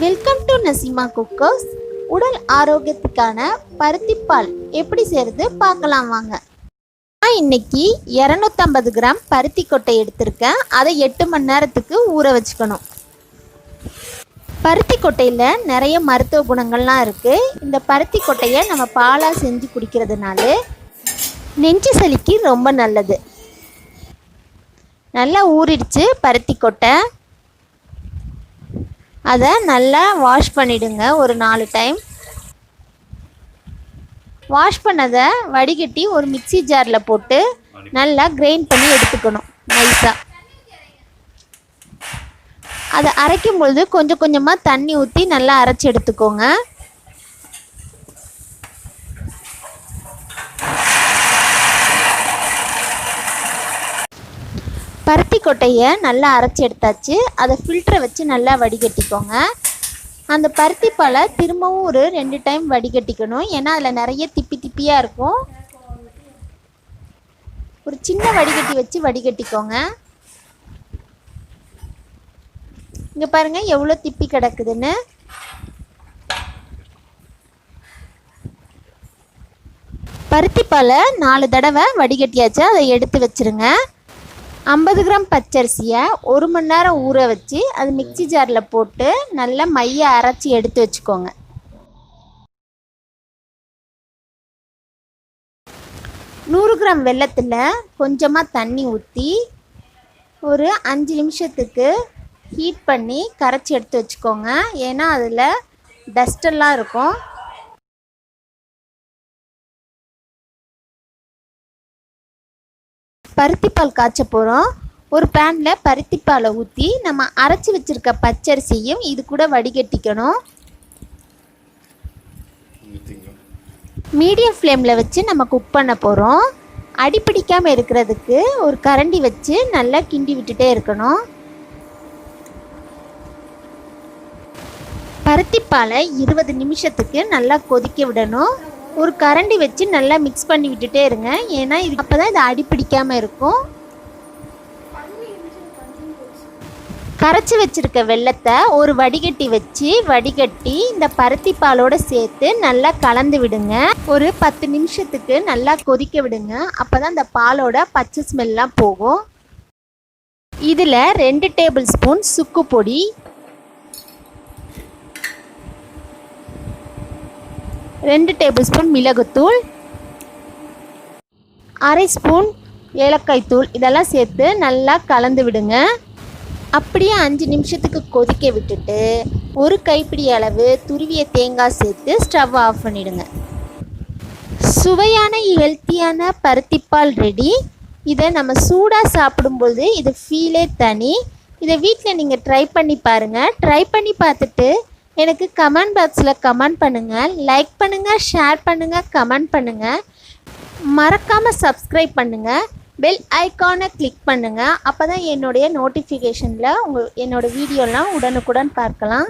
Welcome to Nasima cookers. உடல் ஆரோக்கியத்துக்கான பருத்திப்பால் எப்படி செய்கிறது பார்க்கலாம் வாங்க. நான் இன்னைக்கு 250 கிராம் பருத்தி கொட்டை எடுத்திருக்கேன். அதை 8 மணி நேரத்துக்கு ஊற வச்சுக்கணும். பருத்தி கொட்டையில் நிறைய மருத்துவ குணங்கள்லாம் இருக்குது. இந்த பருத்தி கொட்டையை நம்ம பாலாக செஞ்சு குடிக்கிறதுனால நெஞ்சு சளிக்கு ரொம்ப நல்லது. நல்லா ஊறிடுச்சு பருத்தி கொட்டை. அதை நல்லா வாஷ் பண்ணிவிடுங்க. ஒரு 4 டைம் வாஷ் பண்ணதை வடிகட்டி ஒரு மிக்ஸி ஜாரில் போட்டு நல்லா கிரைண்ட் பண்ணி எடுத்துக்கணும் நைஸாக. அதை அரைக்கும் பொழுது கொஞ்சம் கொஞ்சமாக தண்ணி ஊற்றி நல்லா அரைச்சி எடுத்துக்கோங்க. பருத்தி கொட்டையை நல்லா அரைச்சி எடுத்தாச்சு. அதை ஃபில்டரை வச்சு நல்லா வடிகட்டிக்கோங்க. அந்த பருத்தி பாலை திரும்பவும் ஒரு 2 டைம் வடிகட்டிக்கணும். ஏன்னா அதில் நிறைய திப்பியாக இருக்கும். ஒரு சின்ன வடிகட்டி வச்சு வடிகட்டிக்கோங்க. இங்கே பாருங்கள் எவ்வளோ திப்பி கிடக்குதுன்னு. பருத்தி பாலை 4 தடவை வடிகட்டியாச்சு. அதை எடுத்து வச்சுருங்க. 50 கிராம் பச்சரிசியை 1 மணி நேரம் ஊற வச்சு அது மிக்ஸி ஜாரில் போட்டு நல்லா மைய அரைச்சி எடுத்து வச்சுக்கோங்க. நூறு கிராம் வெல்லத்தில் கொஞ்சமாக தண்ணி ஊற்றி ஒரு 5 நிமிஷத்துக்கு ஹீட் பண்ணி கரைச்சி எடுத்து வச்சுக்கோங்க. ஏன்னா அதில் டஸ்டெல்லாம் இருக்கும். பருத்திப்பால் காய்ச்ச போகிறோம். ஒரு பேனில் பருத்திப்பாலை ஊற்றி நம்ம அரைச்சி வச்சுருக்க பச்சரிசியும் இது கூட வடிகட்டிக்கணும். மீடியம் ஃப்ளேமில் வச்சு நம்ம குக் பண்ண போகிறோம். அடிப்பிடிக்காமல் இருக்கிறதுக்கு ஒரு கரண்டி வச்சு நல்லா கிண்டி விட்டுட்டே இருக்கணும். பருத்திப்பாலை 20 நிமிஷத்துக்கு நல்லா கொதிக்க விடணும். ஒரு கரண்டி வச்சு நல்லா மிக்ஸ் பண்ணி விட்டுட்டே இருங்க. ஏன்னா இது அப்போ தான் இது அடிப்பிடிக்காமல் இருக்கும். கரைச்சி வச்சுருக்க வெல்லத்தை ஒரு வடிகட்டி வச்சு வடிகட்டி இந்த பருத்தி பாலோடு சேர்த்து நல்லா கலந்து விடுங்க. ஒரு 10 நிமிஷத்துக்கு நல்லா கொதிக்க விடுங்க. அப்போ தான் இந்த பாலோட பச்சை ஸ்மெல்லாம் போகும். இதில் 2 டேபிள் ஸ்பூன் சுக்கு பொடி, 2 டேபிள் ஸ்பூன் மிளகுத்தூள், 1/2 ஸ்பூன் ஏலக்காய் தூள் இதெல்லாம் சேர்த்து நல்லா கலந்து விடுங்க. அப்படியே 5 நிமிஷத்துக்கு கொதிக்க விட்டுட்டு ஒரு கைப்பிடி அளவு துருவிய தேங்காய் சேர்த்து ஸ்டவ் ஆஃப் பண்ணிவிடுங்க. சுவையான ஹெல்த்தியான பருத்திப்பால் ரெடி. இதை நம்ம சூடாக சாப்பிடும்போது இது ஃபீலே தனி. இதை வீட்டில் நீங்கள் ட்ரை பண்ணி பாருங்கள். ட்ரை பண்ணி பார்த்துட்டு எனக்கு கமெண்ட் பாக்ஸில் கமெண்ட் பண்ணுங்கள். லைக் பண்ணுங்கள், ஷேர் பண்ணுங்கள், கமெண்ட் பண்ணுங்கள். மறக்காமல் சப்ஸ்கிரைப் பண்ணுங்கள். பெல் ஐக்கானை கிளிக் பண்ணுங்கள். அப்போ தான் என்னுடைய நோட்டிஃபிகேஷனில் என்னோடய வீடியோலாம் உடனுக்குடன் பார்க்கலாம்.